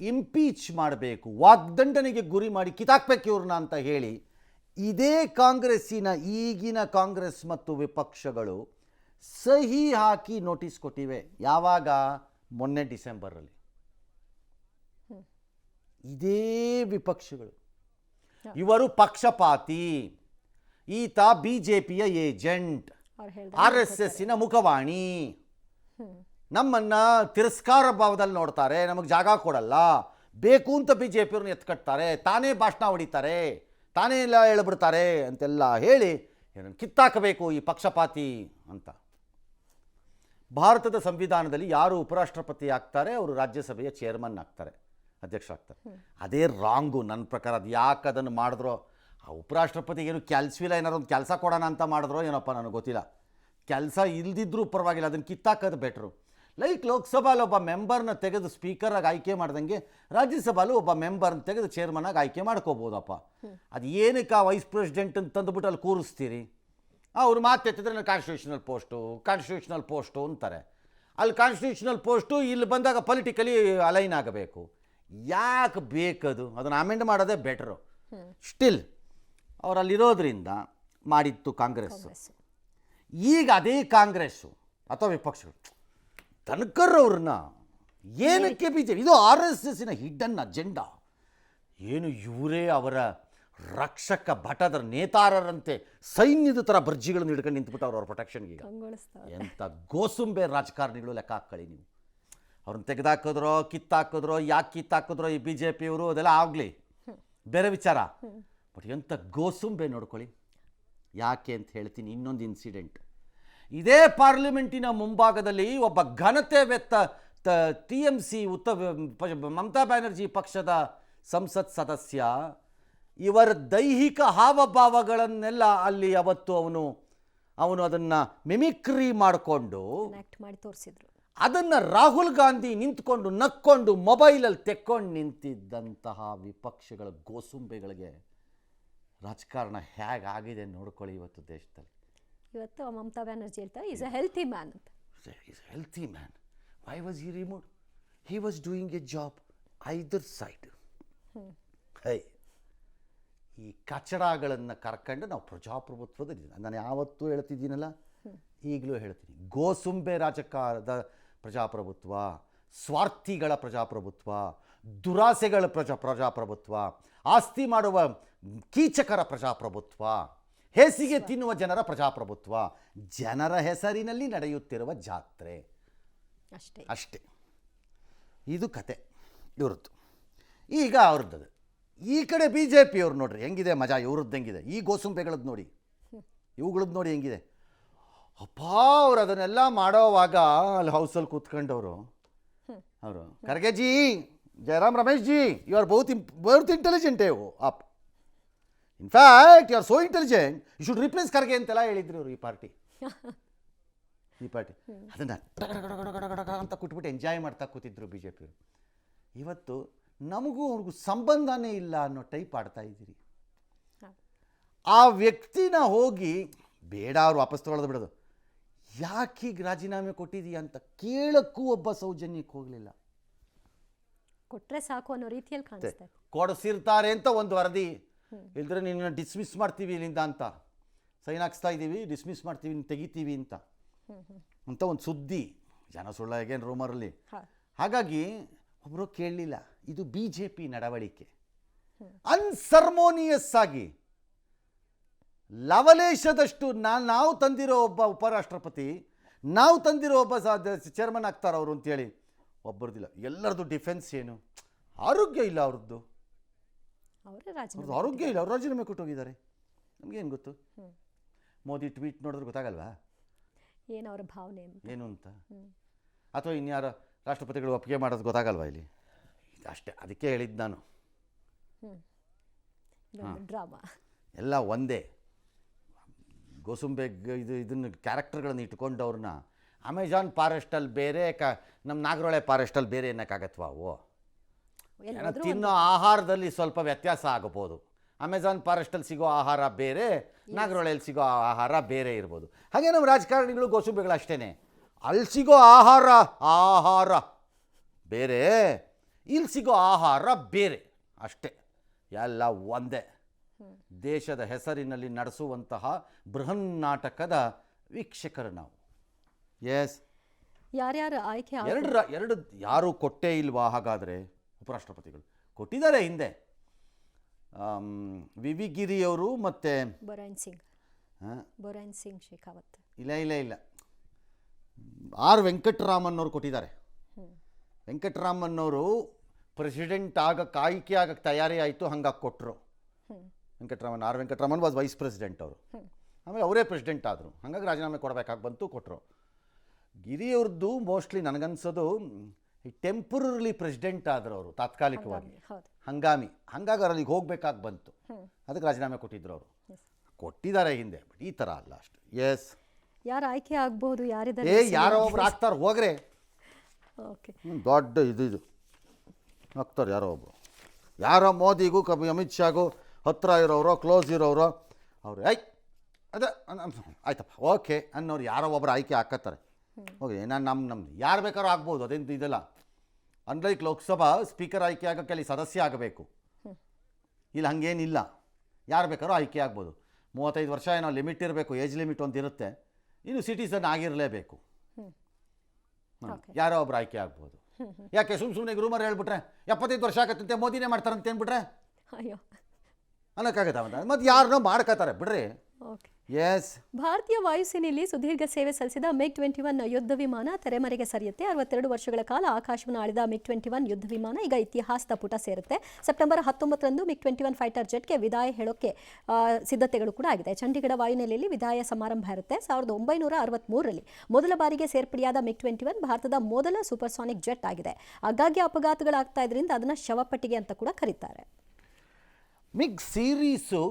ಇಂಪೀಚ್ ಮಾಡಬೇಕು, ವಾಗ್ದಂಡನೆಗೆ ಗುರಿ ಮಾಡಿ ಕಿತಾಕ್ಬೇಕು ಇವ್ರನ್ನ ಅಂತ ಹೇಳಿ ಇದೇ ಕಾಂಗ್ರೆಸ್ಸಿನ ಈಗಿನ ಕಾಂಗ್ರೆಸ್ ಮತ್ತು ವಿಪಕ್ಷಗಳು ಸಹಿ ಹಾಕಿ ನೋಟಿಸ್ ಕೊಟ್ಟಿವೆ. ಯಾವಾಗ? ಮೊನ್ನೆ ಡಿಸೆಂಬರಲ್ಲಿ. ಇದೇ ವಿಪಕ್ಷಗಳು ಇವರು ಪಕ್ಷಪಾತಿ, ಈತ ಬಿಜೆಪಿಯ ಏಜೆಂಟ್, RSSನ ಮುಖವಾಣಿ, ನಮ್ಮನ್ನು ತಿರಸ್ಕಾರ ಭಾವದಲ್ಲಿ ನೋಡ್ತಾರೆ, ನಮಗೆ ಜಾಗ ಕೊಡಲ್ಲ, ಬೇಕು ಅಂತ ಬಿಜೆಪಿಯವ್ರನ್ನ ಎತ್ಕಟ್ತಾರೆ, ತಾನೇ ಭಾಷಣ ಹೊಡಿತಾರೆ, ತಾನೇ ಎಲ್ಲ ಹೇಳ್ಬಿಡ್ತಾರೆ ಅಂತೆಲ್ಲ ಹೇಳಿ ಏನನ್ನು ಕಿತ್ತಾಕಬೇಕು ಈ ಪಕ್ಷಪಾತಿ ಅಂತ. ಭಾರತದ ಸಂವಿಧಾನದಲ್ಲಿ ಯಾರು ಉಪರಾಷ್ಟ್ರಪತಿ ಆಗ್ತಾರೆ ಅವರು ರಾಜ್ಯಸಭೆಯ ಚೇರ್ಮನ್ ಆಗ್ತಾರೆ, ಅಧ್ಯಕ್ಷರಾಗ್ತಾರೆ. ಅದೇ ರಾಂಗು ನನ್ನ ಪ್ರಕಾರ. ಅದು ಯಾಕೆ ಅದನ್ನು ಮಾಡಿದ್ರೋ, ಆ ಉಪರಾಷ್ಟ್ರಪತಿಗೆ ಏನು ಕೆಲಸವಿಲ್ಲ, ಏನಾದ್ರು ಒಂದು ಕೆಲಸ ಕೊಡೋಣ ಅಂತ ಮಾಡಿದ್ರೋ ಏನಪ್ಪ ನನಗೆ ಗೊತ್ತಿಲ್ಲ. ಕೆಲಸ ಇಲ್ದಿದ್ರೂ ಪರವಾಗಿಲ್ಲ, ಅದನ್ನು ಕಿತ್ತಾಕೋದು ಬೆಟ್ರು. ಲೈಕ್ ಲೋಕಸಭಾಲಿ ಒಬ್ಬ ಮೆಂಬರ್ನ ತೆಗೆದು ಸ್ಪೀಕರಾಗಿ ಆಯ್ಕೆ ಮಾಡ್ದಂಗೆ ರಾಜ್ಯಸಭಾಲು ಒಬ್ಬ ಮೆಂಬರ್ನ ತೆಗೆದು ಚೇರ್ಮನಾಗಿ ಆಯ್ಕೆ ಮಾಡ್ಕೋಬೋದಪ್ಪ. ಅದು ಏನಕ್ಕೆ ಆ ವೈಸ್ ಪ್ರೆಸಿಡೆಂಟ್ ಅಂತ ತಂದುಬಿಟ್ಟು ಅಲ್ಲಿ ಕೂರಿಸ್ತೀರಿ? ಅವ್ರು ಮಾತೆತ್ತಿದ್ರೆ ಕಾನ್ಸ್ಟಿಟ್ಯೂಷನಲ್ ಪೋಸ್ಟು ಅಂತಾರೆ. ಅಲ್ಲಿ ಕಾನ್ಸ್ಟಿಟ್ಯೂಷನಲ್ ಪೋಸ್ಟು ಇಲ್ಲಿ ಬಂದಾಗ ಪೊಲಿಟಿಕಲಿ ಅಲೈನ್ ಆಗಬೇಕು. ಯಾಕೆ ಬೇಕದು? ಅದನ್ನು ಅಮೆಂಡ್ ಮಾಡೋದೇ ಬೆಟರು. ಸ್ಟಿಲ್ ಅವರಲ್ಲಿರೋದ್ರಿಂದ ಮಾಡಿತ್ತು ಕಾಂಗ್ರೆಸ್ಸು. ಈಗ ಅದೇ ಕಾಂಗ್ರೆಸ್ಸು ಅಥವಾ ವಿಪಕ್ಷಗಳು ಧನ್ಕರ್ ಅವ್ರನ್ನ ಏನಕ್ಕೆ ಬಿಜೆಪಿ, ಇದು RSSನ ಹಿಡ್ಡನ್ ಅಜೆಂಡಾ. ಏನು ಇವರೇ ಅವರ ರಕ್ಷಕ ಭಟದರ ನೇತಾರರಂತೆ ಸೈನ್ಯದ ಥರ ಬರ್ಜಿಗಳನ್ನು ಹಿಡ್ಕೊಂಡು ನಿಂತ್ಬಿಟ್ಟು ಅವ್ರ ಪ್ರೊಟೆಕ್ಷನ್ಗೆ. ಎಂಥ ಗೋಸುಂಬೆ ರಾಜಕಾರಣಿಗಳು ಲೆಕ್ಕ ಹಾಕ್ಕೊಳ್ಳಿ ನೀವು. ಅವ್ರನ್ನ ತೆಗೆದಾಕಿದ್ರೋ ಕಿತ್ತಾಕಿದ್ರೋ, ಯಾಕೆ ಕಿತ್ತಾಕಿದ್ರೋ ಈ ಬಿಜೆಪಿಯವರು ಅದೆಲ್ಲ ಆಗಲಿ ಬೇರೆ ವಿಚಾರ. ಬಟ್ ಎಂಥ ಗೋಸುಂಬೆ ನೋಡ್ಕೊಳ್ಳಿ. ಯಾಕೆ ಅಂತ ಹೇಳ್ತೀನಿ. ಇನ್ನೊಂದು ಇನ್ಸಿಡೆಂಟ್. ಇದೇ ಪಾರ್ಲಿಮೆಂಟಿನ ಮುಂಭಾಗದಲ್ಲಿ ಒಬ್ಬ ಘನತೆವೆತ್ತ TMC ಮಮತಾ ಬ್ಯಾನರ್ಜಿ ಪಕ್ಷದ ಸಂಸತ್ ಸದಸ್ಯ ಇವರ ದೈಹಿಕ ಹಾವಭಾವಗಳನ್ನೆಲ್ಲ ಅಲ್ಲಿ ಅವತ್ತು ಅವನು ಅದನ್ನು ಮಿಮಿಕ್ರಿ ಮಾಡಿಕೊಂಡು ಮಾಡಿ ತೋರಿಸಿದ್ರು. ಅದನ್ನು ರಾಹುಲ್ ಗಾಂಧಿ ನಿಂತ್ಕೊಂಡು ನಕ್ಕೊಂಡು ಮೊಬೈಲಲ್ಲಿ ತೆಕ್ಕೊಂಡು ನಿಂತಿದ್ದಂತಹ ವಿಪಕ್ಷಗಳ ಗೋಸುಂಬೆಗಳಿಗೆ ರಾಜಕಾರಣ ಹೇಗಾಗಿದೆ ನೋಡ್ಕೊಳ್ಳಿ ಇವತ್ತು ದೇಶದಲ್ಲಿ. ಇವತ್ತು ಮಮತಾ ಬ್ಯಾನರ್ಜಿ ಹೇಳ್ತಾರೆ ಈಸ್ ಅ ಹೆಲ್ತಿ ಮ್ಯಾನ್ ಅಂತ. Is a healthy man. Why was he removed? He was doing A job either side. High ಈ ಕಚಡಗಳನ್ನು ಕರ್ಕೊಂಡು ನಾವು ಪ್ರಜಾಪ್ರಭುತ್ವದಲ್ಲಿ, ನಾನು ಯಾವತ್ತೂ ಹೇಳ್ತಿದ್ದೀನಲ್ಲ ಈಗಲೂ ಹೇಳ್ತೀನಿ, ಗೋಸುಂಬೆ ರಾಜಕಾರಣದ ಪ್ರಜಾಪ್ರಭುತ್ವ, ಸ್ವಾರ್ಥಿಗಳ ಪ್ರಜಾಪ್ರಭುತ್ವ, ದುರಾಸೆಗಳ ಪ್ರಜಾಪ್ರಭುತ್ವ, ಆಸ್ತಿ ಮಾಡುವ ಕೀಚಕರ ಪ್ರಜಾಪ್ರಭುತ್ವ, ಹೇಸಿಗೆ ತಿನ್ನುವ ಜನರ ಪ್ರಜಾಪ್ರಭುತ್ವ, ಜನರ ಹೆಸರಿನಲ್ಲಿ ನಡೆಯುತ್ತಿರುವ ಜಾತ್ರೆ ಅಷ್ಟೇ. ಇದು ಕತೆ ಇವ್ರದ್ದು. ಈಗ ಅವ್ರದ್ದು ಈ ಕಡೆ BJPಯವ್ರು ನೋಡ್ರಿ ಹೆಂಗಿದೆ ಮಜಾ. ಇವ್ರದ್ದು ಹೆಂಗಿದೆ, ಈ ಗೋಸುಂಬೆಗಳದ್ದು ನೋಡಿ, ಇವುಗಳದ್ದು ನೋಡಿ ಹೆಂಗಿದೆ. ಅಪ್ಪ ಅವ್ರು ಅದನ್ನೆಲ್ಲ ಮಾಡೋವಾಗ ಅಲ್ಲಿ ಹೌಸಲ್ಲಿ ಕೂತ್ಕೊಂಡವರು ಅವರು ಖರ್ಗೆ ಜಿ, ಜಯರಾಮ್ ರಮೇಶ್ ಜಿ, ಯು ಆರ್ ಬಹುತ್ intelligent up. In fact you are so intelligent, you should replace Kharge ಅಂತೆಲ್ಲ ಹೇಳಿದ್ರು ಅವರು. ಈ ಪಾರ್ಟಿ ಅದನ್ನು ಗಡ ಅಂತ ಕೂತ್ಬಿಟ್ಟು ಎಂಜಾಯ್ ಮಾಡ್ತಾ ಕೂತಿದ್ರು BJPಯವರು. ಇವತ್ತು ನಮಗೂ ಅವ್ರಿಗೂ ಸಂಬಂಧನೇ ಇಲ್ಲ ಅನ್ನೋ ಟೈಪ್ ಆಡ್ತಾ ಇದ್ದೀರಿ. ಆ ವ್ಯಕ್ತಿನ ಹೋಗಿ ಬೇಡ ಅವ್ರು ವಾಪಸ್ ತಗೊಳ್ಳೋದು ಬಿಡೋದು, ಯಾಕೆ ಹೀಗೆ ರಾಜೀನಾಮೆ ಕೊಟ್ಟಿದೀಯ ಅಂತ ಕೇಳಕ್ಕೂ ಒಬ್ಬ ಸೌಜನ್ಯಕ್ಕೆ ಹೋಗಲಿಲ್ಲ. ಕೊಟ್ಟರೆ ಸಾಕು ಅನ್ನೋ ರೀತಿಯಲ್ಲಿ ಕಾಣಿಸ್ತಾರೆ. ಕೊಡಿಸಿರ್ತಾರೆ ಅಂತ ಒಂದು ವರದಿ, ಇಲ್ದ್ರೆ ನಿನ್ನ ಡಿಸ್ಮಿಸ್ ಮಾಡ್ತೀವಿ ಇಲ್ಲಿಂದ ಅಂತ, ಸೈನ್ ಹಾಕ್ಸ್ತಾ ಇದ್ದೀವಿ, ಡಿಸ್ಮಿಸ್ ಮಾಡ್ತೀವಿ, ತೆಗಿತೀವಿ ಅಂತ ಒಂದು ಸುದ್ದಿ ಜನ ಸುಳ್ಳ ಹೇಗೇನು ರೂಮರಲ್ಲಿ. ಹೌದು. ಹಾಗಾಗಿ ಒಬ್ಬರು ಕೇಳಲಿಲ್ಲ. ಇದು BJP ನಡವಳಿಕೆ. ಅನ್ಸರ್ಮೋನಿಯಸ್ ಆಗಿ ಲವಲೇಶದಷ್ಟು ನಾವು ತಂದಿರೋ ಒಬ್ಬ ಉಪರಾಷ್ಟ್ರಪತಿ, ನಾವು ತಂದಿರೋ ಒಬ್ಬ ಚೇರ್ಮನ್ ಆಗ್ತಾರೆ ಅವರು ಅಂತೇಳಿ ಒಬ್ಬರದಿಲ್ಲ. ಎಲ್ಲರದ್ದು ಡಿಫೆನ್ಸ್ ಏನು? ಆರೋಗ್ಯ ಇಲ್ಲ ಅವ್ರದ್ದು. ಅವ್ರದ್ದು ಆರೋಗ್ಯ ಇಲ್ಲ, ಅವ್ರು ರಾಜೀನಾಮೆ ಕೊಟ್ಟೋಗಿದ್ದಾರೆ. ನಮಗೇನು ಗೊತ್ತು? ಮೋದಿ ಟ್ವೀಟ್ ನೋಡಿದ್ರೆ ಗೊತ್ತಾಗಲ್ವಾ ಏನು ಅವರ ಭಾವನೆ ಏನು ಅಂತ? ಅಥವಾ ಇನ್ಯಾರ ರಾಷ್ಟ್ರಪತಿಗಳು ಒಪ್ಪಿಗೆ ಮಾಡೋದು ಗೊತ್ತಾಗಲ್ವಾ ಇಲ್ಲಿ? ಅಷ್ಟೇ, ಅದಕ್ಕೆ ಹೇಳಿದ್ದು ನಾನು. ಡ್ರಾಮಾ ಎಲ್ಲ ಒಂದೇ. ಗೋಸುಂಬೆ ಇದನ್ನು ಕ್ಯಾರೆಕ್ಟರ್ಗಳನ್ನು ಇಟ್ಕೊಂಡು ಅವ್ರನ್ನ ಅಮೆಜಾನ್ ಫಾರೆಸ್ಟಲ್ಲಿ ಬೇರೆ, ನಮ್ಮ ನಾಗರಹೊಳೆ ಫಾರೆಸ್ಟಲ್ಲಿ ಬೇರೆ ಏನಕ್ಕಾಗತ್ವಾ? ಅವು ತಿನ್ನೋ ಆಹಾರದಲ್ಲಿ ಸ್ವಲ್ಪ ವ್ಯತ್ಯಾಸ ಆಗಬಹುದು. ಅಮೆಜಾನ್ ಫಾರೆಸ್ಟಲ್ಲಿ ಸಿಗೋ ಆಹಾರ ಬೇರೆ, ನಾಗರಹೊಳೆಯಲ್ಲಿ ಸಿಗೋ ಆಹಾರ ಬೇರೆ ಇರ್ಬೋದು. ಹಾಗೆ ನಮ್ಮ ರಾಜಕಾರಣಿಗಳು ಗೋಸುಂಬೆಗಳು ಅಷ್ಟೇ. ಅಲ್ಲಿ ಸಿಗೋ ಆಹಾರ ಬೇರೆ, ಇಲ್ಲಿ ಸಿಗೋ ಆಹಾರ ಬೇರೆ, ಅಷ್ಟೇ. ಎಲ್ಲ ಒಂದೇ. ದೇಶದ ಹೆಸರಿನಲ್ಲಿ ನಡೆಸುವಂತಹ ಬೃಹನ್ನಾಟಕದ ವೀಕ್ಷಕರು ನಾವು. ಎಸ್, ಯಾರ್ಯಾರು ಆಯ್ಕೆ ಎರಡು ಯಾರೂ ಕೊಟ್ಟೇ ಇಲ್ವಾ? ಹಾಗಾದರೆ ಉಪರಾಷ್ಟ್ರಪತಿಗಳು ಕೊಟ್ಟಿದ್ದಾರೆ ಹಿಂದೆ. ವಿ ಗಿರಿಯವರು ಮತ್ತು ಬೊರೈನ್ ಸಿಂಗ್ ಶೇಖಾವತ್. ಇಲ್ಲ ಆರ್ ವೆಂಕಟರಾಮನ್ ಅವರು ಕೊಟ್ಟಿದ್ದಾರೆ. ವೆಂಕಟರಾಮನ್ ಅವರು ಪ್ರೆಸಿಡೆಂಟ್ ಆಯ್ಕೆ ಆಗಕ್ಕೆ ತಯಾರಿ ಆಯಿತು, ಹಂಗಾಗಿ ಕೊಟ್ಟರು. R Venkataraman was vice president ಅವರು. ಆಮೇಲೆ ಅವರೇ ಪ್ರೆಸಿಡೆಂಟ್ ಆದರು, ಹಾಗಾಗಿ ರಾಜೀನಾಮೆ ಕೊಡಬೇಕಾಗಿ ಬಂತು, ಕೊಟ್ಟರು. ಗಿರಿಯವ್ರದ್ದು ಮೋಸ್ಟ್ಲಿ ನನಗನ್ಸೋದು ಟೆಂಪರರಿ ಪ್ರೆಸಿಡೆಂಟ್ ಆದರು ಅವರು, ತಾತ್ಕಾಲಿಕವಾಗಿ ಹಂಗಾಗಿ ಅಲ್ಲಿಗೆ ಹೋಗ್ಬೇಕಾಗಿ ಬಂತು, ಅದಕ್ಕೆ ರಾಜೀನಾಮೆ ಕೊಟ್ಟಿದ್ರು ಅವರು. ಕೊಟ್ಟಿದ್ದಾರೆ ಹಿಂದೆ, ಬಟ್ ಈ ಥರ ಅಲ್ಲ ಅಷ್ಟು. ಎಸ್, ಯಾರು ಆಯ್ಕೆ ಆಗ್ಬಹುದು? ಯಾರಿದ್ದಾರೆ? ಯಾರೋ ಒಬ್ರು ಆಗ್ತಾರೆ ಹೋಗ್ರೆ. ಓಕೆ, ದೊಡ್ಡ ಇದು ಆಗ್ತಾರೆ ಯಾರೋ ಒಬ್ರು. ಯಾರೋ ಮೋದಿಗೂ ಅಮಿತ್ ಶಾಗೂ ಹತ್ತಿರ ಇರೋರು, ಕ್ಲೋಸ್ ಇರೋರು, ಅವರು ಅದೇ ಆಯ್ತಪ್ಪ ಓಕೆ ಅನ್ನೋರು ಯಾರೋ ಒಬ್ರು ಆಯ್ಕೆ ಹಾಕತ್ತಾರೆ. ಓಕೆ, ನಮ್ದು ಯಾರು ಬೇಕಾದ್ರೂ ಆಗ್ಬೋದು, ಅದೇನು ಇದೆಲ್ಲ. ಅನ್ಲೈಕ್ ಲೋಕಸಭಾ ಸ್ಪೀಕರ್ ಆಯ್ಕೆ ಆಗೋಕ್ಕೆ ಅಲ್ಲಿ ಸದಸ್ಯ ಆಗಬೇಕು, ಇಲ್ಲಿ ಹಾಗೇನಿಲ್ಲ, ಯಾರು ಬೇಕಾದ್ರೂ ಆಯ್ಕೆ ಆಗ್ಬೋದು. 35 ವರ್ಷ ಏನೋ ಲಿಮಿಟ್ ಇರಬೇಕು, ಏಜ್ ಲಿಮಿಟ್ ಒಂದು ಇರುತ್ತೆ. ಇನ್ನು ಸಿಟಿಸನ್ ಆಗಿರಲೇಬೇಕು. ಯಾರೋ ಒಬ್ರು ಆಯ್ಕೆ ಆಗ್ಬೋದು. ಯಾಕೆ ಸುಮ್ಮನೆ ರೂಮರ್ ಹೇಳ್ಬಿಟ್ರೆ 75 ವರ್ಷ ಆಗತ್ತಂತೆ ಮೋದಿನೇ ಮಾಡ್ತಾರಂತೆ ಅಂದ್ಬಿಟ್ರೆ ಅಯ್ಯೋ ಅನ್ನೋಕ್ಕಾಗತ್ತ? ಮತ್ತು ಯಾರನ್ನೋ ಮಾಡ್ಕೋತಾರೆ ಬಿಡ್ರಿ. ಓಕೆ. ಎಸ್, ಭಾರತೀಯ ವಾಯುಸೇನೆಯಲ್ಲಿ ಸುದೀರ್ಘ ಸೇವೆ ಸಲ್ಲಿಸಿದ MiG-21 ಯುದ್ಧ ವಿಮಾನ ತೆರೆಮರೆಗೆ ಸರಿಯುತ್ತೆ. 62 ವರ್ಷಗಳ ಕಾಲ ಆಕಾಶವನ್ನು ಆಳಿದ MiG-21 ಯುದ್ಧ ವಿಮಾನ ಈಗ ಇತಿಹಾಸದ ಪುಟ ಸೇರುತ್ತೆ. ಸೆಪ್ಟೆಂಬರ್ 19ರಂದು MiG-21 ಫೈಟರ್ ಜೆಟ್ಗೆ ವಿದಾಯ ಹೇಳೋಕ್ಕೆ ಸಿದ್ಧತೆಗಳು ಕೂಡ ಆಗಿದೆ. ಚಂಡೀಗಢ ವಾಯುನೆಲೆಯಲ್ಲಿ ವಿದಾಯ ಸಮಾರಂಭ ಇರುತ್ತೆ. 1963ರಲ್ಲಿ ಮೊದಲ ಬಾರಿಗೆ ಸೇರ್ಪಡೆಯಾದ MiG-21 ಭಾರತದ ಮೊದಲ ಸೂಪರ್ಸಾನಿಕ್ ಜೆಟ್ ಆಗಿದೆ. ಆಗಾಗ್ಗೆ ಅಪಘಾತಗಳಾಗ್ತಾ ಇದರಿಂದ ಅದನ್ನು ಶವಪಟ್ಟಿಗೆ ಅಂತ ಕೂಡ ಕರೀತಾರೆ. ಮಿಗ್ ಸೀರೀಸು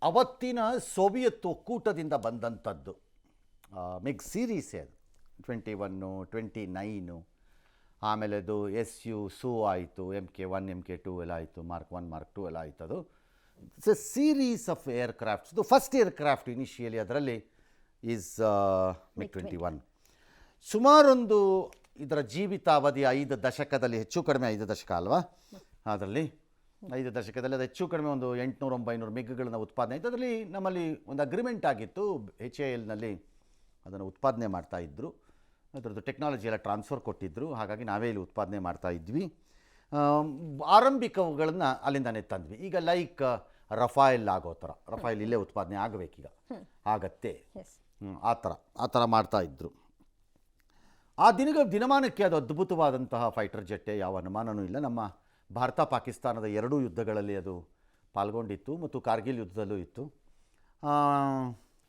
ಅವತ್ತಿನ ಸೋವಿಯತ್ ಒಕ್ಕೂಟದಿಂದ ಬಂದಂಥದ್ದು. ಮಿಗ್ ಸೀರೀಸೇ ಅದು. 21, 29, ಆಮೇಲೆ ಅದು SU ಆಯಿತು, MK1, MK2 ಎಲ್ಲ ಆಯಿತು, Mark 1, Mark 2 ಎಲ್ಲ ಆಯಿತು. ಅದು it's A series of aircrafts. ಇದು ಫಸ್ಟ್ ಏರ್ಕ್ರಾಫ್ಟ್ ಇನಿಷಿಯಲಿ ಅದರಲ್ಲಿ ಈಸ್ MiG-21. ಸುಮಾರೊಂದು ಇದರ ಜೀವಿತಾವಧಿ 5 ದಶಕದಲ್ಲಿ, ಹೆಚ್ಚು ಕಡಿಮೆ 5 ದಶಕ ಅಲ್ವಾ, ಅದರಲ್ಲಿ 5 ದಶಕದಲ್ಲಿ ಅದು ಹೆಚ್ಚು ಕಡಿಮೆ ಒಂದು 800-900 ಮಿಗ್ಗಳನ್ನು ಉತ್ಪಾದನೆ ಆಯಿತು. ಅದರಲ್ಲಿ ನಮ್ಮಲ್ಲಿ ಒಂದು ಅಗ್ರಿಮೆಂಟ್ ಆಗಿತ್ತು, HALನಲ್ಲಿ ಅದನ್ನು ಉತ್ಪಾದನೆ ಮಾಡ್ತಾಯಿದ್ರು. ಅದರದ್ದು ಟೆಕ್ನಾಲಜಿ ಎಲ್ಲ ಟ್ರಾನ್ಸ್ಫರ್ ಕೊಟ್ಟಿದ್ದರು, ಹಾಗಾಗಿ ನಾವೇ ಇಲ್ಲಿ ಉತ್ಪಾದನೆ ಮಾಡ್ತಾಯಿದ್ವಿ. ಆರಂಭಿಕವುಗಳನ್ನು ಅಲ್ಲಿಂದನೇ ತಂದ್ವಿ. ಈಗ ಲೈಕ್ ರಫಾಯಲ್ ಆಗೋ ಥರ, ರಫಾಯಲ್ ಇಲ್ಲೇ ಉತ್ಪಾದನೆ ಆಗಬೇಕೀಗ, ಆಗತ್ತೆ, ಆ ಥರ ಮಾಡ್ತಾಯಿದ್ರು. ಆ ದಿನಮಾನಕ್ಕೆ ಅದು ಅದ್ಭುತವಾದಂತಹ ಫೈಟರ್ ಜೆಟ್ಟೆ, ಯಾವ ಅನುಮಾನವೂ ಇಲ್ಲ. ನಮ್ಮ ಭಾರತ ಪಾಕಿಸ್ತಾನದ 2 ಯುದ್ಧಗಳಲ್ಲಿ ಅದು ಪಾಲ್ಗೊಂಡಿತ್ತು ಮತ್ತು ಕಾರ್ಗಿಲ್ ಯುದ್ಧದಲ್ಲೂ ಇತ್ತು.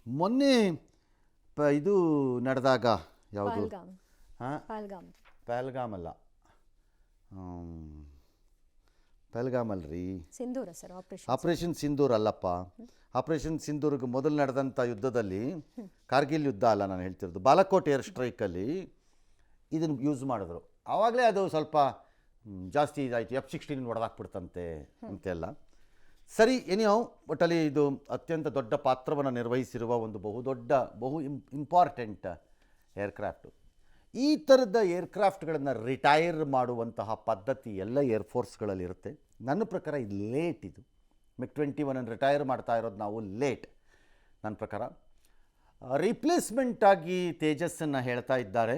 ಮೊನ್ನೆ ಇದು ನಡೆದಾಗ ಯಾವುದು, ಪಹಲ್ಗಾಮ್ ಅಲ್ಲ, ಪಹಲ್ಗಾಮ್ ಅಲ್ರಿ, ಸಿಂಧೂರ ಸರ್, ಆಪರೇಷನ್ ಸಿಂಧೂರ್ ಅಲ್ಲಪ್ಪ. ಆಪರೇಷನ್ ಸಿಂಧೂರ್ಗೆ ಮೊದಲು ನಡೆದಂಥ ಯುದ್ಧದಲ್ಲಿ, ಕಾರ್ಗಿಲ್ ಯುದ್ಧ ಅಲ್ಲ ನಾನು ಹೇಳ್ತಿರೋದು, ಬಾಲಾಕೋಟ್ ಏರ್ ಸ್ಟ್ರೈಕಲ್ಲಿ ಇದನ್ನು ಯೂಸ್ ಮಾಡಿದ್ರು. ಆವಾಗಲೇ ಅದು ಸ್ವಲ್ಪ ಜಾಸ್ತಿ ಇದಾಯಿತು, F-16 ಹೊಡೆದಾಕ್ಬಿಡ್ತಂತೆ ಅಂತೆಲ್ಲ. ಸರಿ, ಎನಿಯೋ ಒಟ್ಟಲ್ಲಿ ಇದು ಅತ್ಯಂತ ದೊಡ್ಡ ಪಾತ್ರವನ್ನು ನಿರ್ವಹಿಸಿರುವ ಒಂದು ಬಹು ಇಂಪಾರ್ಟೆಂಟ್ ಏರ್ಕ್ರಾಫ್ಟು. ಈ ಥರದ ಏರ್ಕ್ರಾಫ್ಟ್ಗಳನ್ನು ರಿಟೈರ್ ಮಾಡುವಂತಹ ಪದ್ಧತಿ ಎಲ್ಲ ಏರ್ಫೋರ್ಸ್ಗಳಲ್ಲಿ ಇರುತ್ತೆ. ನನ್ನ ಪ್ರಕಾರ ಇದು ಲೇಟ್. ಇದು MiG-21 ರಿಟೈರ್ ಮಾಡ್ತಾ ಇರೋದು ನಾವು ಲೇಟ್ ನನ್ನ ಪ್ರಕಾರ. ರಿಪ್ಲೇಸ್ಮೆಂಟಾಗಿ ತೇಜಸ್ಸನ್ನು ಹೇಳ್ತಾ ಇದ್ದಾರೆ.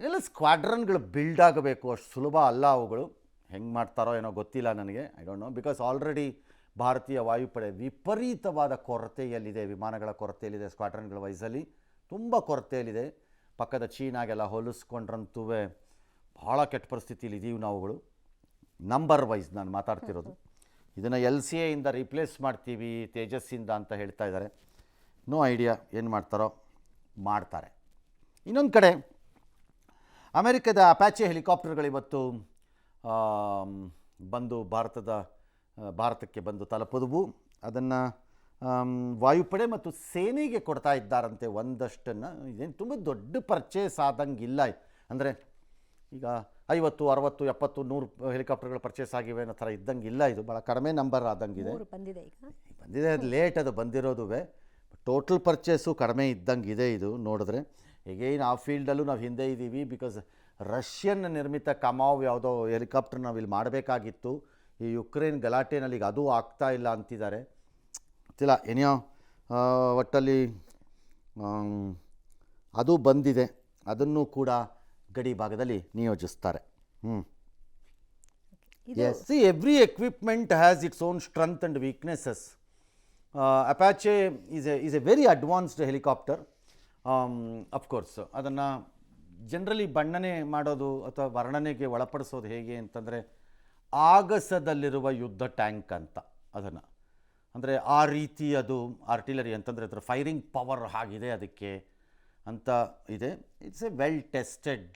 ಎಲ್ಲ ಸ್ಕ್ವಾಡ್ರನ್ಗಳು ಬಿಲ್ಡ್ ಆಗಬೇಕು, ಅಷ್ಟು ಸುಲಭ ಅಲ್ಲ ಅವುಗಳು. ಹೆಂಗೆ ಮಾಡ್ತಾರೋ ಏನೋ ಗೊತ್ತಿಲ್ಲ ನನಗೆ, I don't know. Because already ಭಾರತೀಯ ವಾಯುಪಡೆ ವಿಪರೀತವಾದ ಕೊರತೆಯಲ್ಲಿದೆ, ವಿಮಾನಗಳ ಕೊರತೆಯಲ್ಲಿದೆ. ಸ್ಕ್ವಾಡ್ರನ್ಗಳ ವಯಸ್ಸಲ್ಲಿ ತುಂಬ ಕೊರತೆಯಲ್ಲಿದೆ. ಪಕ್ಕದ ಚೀನಾಗೆಲ್ಲ ಹೋಲಿಸ್ಕೊಂಡ್ರಂತೂ ಭಾಳ ಕೆಟ್ಟ ಪರಿಸ್ಥಿತಿಯಲ್ಲಿ ಇದ್ದೀವಿ ನಾವುಗಳು. ನಂಬರ್ ವೈಸ್ ನಾನು ಮಾತಾಡ್ತಿರೋದು. ಇದನ್ನು LCA ಇಂದ ರೀಪ್ಲೇಸ್ ಮಾಡ್ತೀವಿ ತೇಜಸ್ಸಿಂದ ಅಂತ ಹೇಳ್ತಾ ಇದ್ದಾರೆ. ನೋ ಐಡಿಯಾ ಏನು ಮಾಡ್ತಾರೋ ಮಾಡ್ತಾರೆ. ಇನ್ನೊಂದು ಕಡೆ ಅಮೆರಿಕದ ಅಪ್ಯಾಚೆ ಹೆಲಿಕಾಪ್ಟರ್ಗಳಿವತ್ತು ಬಂದು ಭಾರತಕ್ಕೆ ಬಂದು ತಲುಪಿದವು. ಅದನ್ನು ವಾಯುಪಡೆ ಮತ್ತು ಸೇನೆಗೆ ಕೊಡ್ತಾ ಇದ್ದಾರಂತೆ ಒಂದಷ್ಟನ್ನು. ಇದೇನು ತುಂಬ ದೊಡ್ಡ ಪರ್ಚೇಸ್ ಆದಂಗಿಲ್ಲ. ಅಂದರೆ ಈಗ 50, 60, 70, 100 ಹೆಲಿಕಾಪ್ಟರ್ಗಳು ಪರ್ಚೇಸ್ ಆಗಿವೆ ಅನ್ನೋ ಥರ ಇದ್ದಂಗಿಲ್ಲ. ಇದು ಭಾಳ ಕಡಿಮೆ ನಂಬರ್ ಆದಂಗಿದೆ. ಬಂದಿದೆ, ಅದು ಲೇಟ್ ಅದು ಬಂದಿರೋದು. ಟೋಟಲ್ ಪರ್ಚೇಸು ಕಡಿಮೆ ಇದ್ದಂಗಿದೆ ಇದು ನೋಡಿದ್ರೆ. ಹೇಗೇನು ಆ ಫೀಲ್ಡಲ್ಲೂ ನಾವು ಹಿಂದೆ ಇದ್ದೀವಿ. ಬಿಕಾಸ್ ರಷ್ಯನ್ ನಿರ್ಮಿತ ಕಮಾವ್ ಯಾವುದೋ ಹೆಲಿಕಾಪ್ಟರ್ ನಾವು ಇಲ್ಲಿ ಮಾಡಬೇಕಾಗಿತ್ತು. ಈ ಯುಕ್ರೇನ್ ಗಲಾಟೆನಲ್ಲಿ ಈಗ ಅದು ಆಗ್ತಾ ಇಲ್ಲ ಅಂತಿದ್ದಾರೆ. ಗೊತ್ತಿಲ್ಲ ಏನೋ ಒಟ್ಟಲ್ಲಿ ಅದು ಬಂದಿದೆ. ಅದನ್ನು ಕೂಡ ಗಡಿ ಭಾಗದಲ್ಲಿ ನಿಯೋಜಿಸ್ತಾರೆ. Yes, see every equipment has its own strength and weaknesses. Apache is a very advanced helicopter. Of course ಅದನ್ನು ಜನರಲಿ ಬಣ್ಣನೆ ಮಾಡೋದು ಅಥವಾ ವರ್ಣನೆಗೆ ಒಳಪಡಿಸೋದು ಹೇಗೆ ಅಂತಂದರೆ, ಆಗಸದಲ್ಲಿರುವ ಯುದ್ಧ ಟ್ಯಾಂಕ್ ಅಂತ ಅದನ್ನು. ಅಂದರೆ ಆ ರೀತಿ ಅದು ಆರ್ಟಿಲರಿ ಅಂತಂದರೆ ಅದರ ಫೈರಿಂಗ್ ಪವರ್ ಆಗಿದೆ ಅದಕ್ಕೆ ಅಂತ ಇದೆ. ಇಟ್ಸ್ ಎ ವೆಲ್ ಟೆಸ್ಟೆಡ್,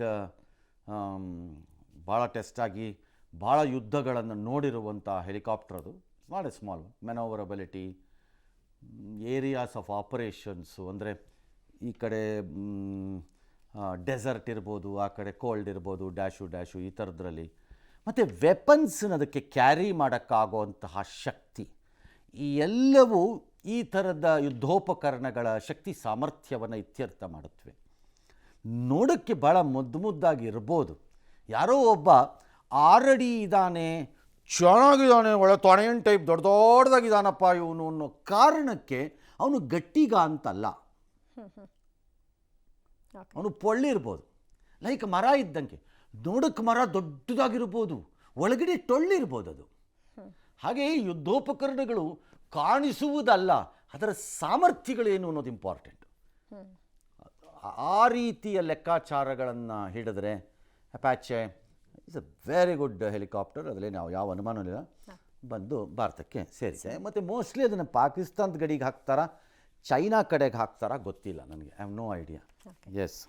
ಭಾಳ ಟೆಸ್ಟಾಗಿ ಭಾಳ ಯುದ್ಧಗಳನ್ನು ನೋಡಿರುವಂಥ ಹೆಲಿಕಾಪ್ಟರ್ ಅದು. Not a small manoeuvrability, areas of operations. ಅಂದರೆ ಈ ಕಡೆ ಡೆಸರ್ಟ್ ಇರ್ಬೋದು, ಆ ಕಡೆ ಕೋಲ್ಡ್ ಇರ್ಬೋದು, ಡ್ಯಾಶು ಈ ಥರದ್ರಲ್ಲಿ. ಮತ್ತು ವೆಪನ್ಸನ್ನ ಅದಕ್ಕೆ ಕ್ಯಾರಿ ಮಾಡೋಕ್ಕಾಗುವಂತಹ ಶಕ್ತಿ, ಈ ಎಲ್ಲವೂ ಈ ಥರದ ಯುದ್ಧೋಪಕರಣಗಳ ಶಕ್ತಿ ಸಾಮರ್ಥ್ಯವನ್ನು ಇತ್ಯರ್ಥ ಮಾಡುತ್ತವೆ. ನೋಡೋಕ್ಕೆ ಭಾಳ ಮುದ್ದಾಗಿ ಇರ್ಬೋದು. ಯಾರೋ ಒಬ್ಬ ಆಲ್ರೆಡಿ ಇದ್ದಾನೆ, ಚೆನ್ನಾಗಿದ್ದಾನೆ, ಒಳ್ಳೆ ತೊಣೆಯನ್ ಟೈಪ್ ದೊಡ್ಡದಾಗಿದ್ದಾನಪ್ಪ ಇವನು ಅನ್ನೋ ಕಾರಣಕ್ಕೆ ಅವನು ಗಟ್ಟಿಗ ಅಂತಲ್ಲ. ಅವನು ಪೊಳ್ಳಿರ್ಬೋದು, ಲೈಕ್ ಮರ ಇದ್ದಂಗೆ. ನೋಡೋಕ್ಕೆ ಮರ ದೊಡ್ಡದಾಗಿರ್ಬೋದು, ಒಳಗಡೆ ಟೊಳ್ಳಿರ್ಬೋದು ಅದು. ಹಾಗೆ ಯುದ್ಧೋಪಕರಣಗಳು ಕಾಣಿಸುವುದಲ್ಲ, ಅದರ ಸಾಮರ್ಥ್ಯಗಳೇನು ಅನ್ನೋದು ಇಂಪಾರ್ಟೆಂಟ್. ಆ ರೀತಿಯ ಲೆಕ್ಕಾಚಾರಗಳನ್ನು ಹಿಡಿದ್ರೆ Apache is a very good helicopter. ಅದರಲ್ಲಿ ನಾವು ಯಾವ ಅನುಮಾನವಿಲ್ಲ. ಬಂದು ಭಾರತಕ್ಕೆ ಸೇರಿದೆ. ಮತ್ತು ಮೋಸ್ಟ್ಲಿ ಅದನ್ನು ಪಾಕಿಸ್ತಾನದ ಗಡಿಗೆ ಹಾಕ್ತಾರಾ, ಚೈನಾ ಕಡೆಗೆ ಹಾಕ್ತಾರಾ ಗೊತ್ತಿಲ್ಲ ನನಗೆ. I have no idea. S.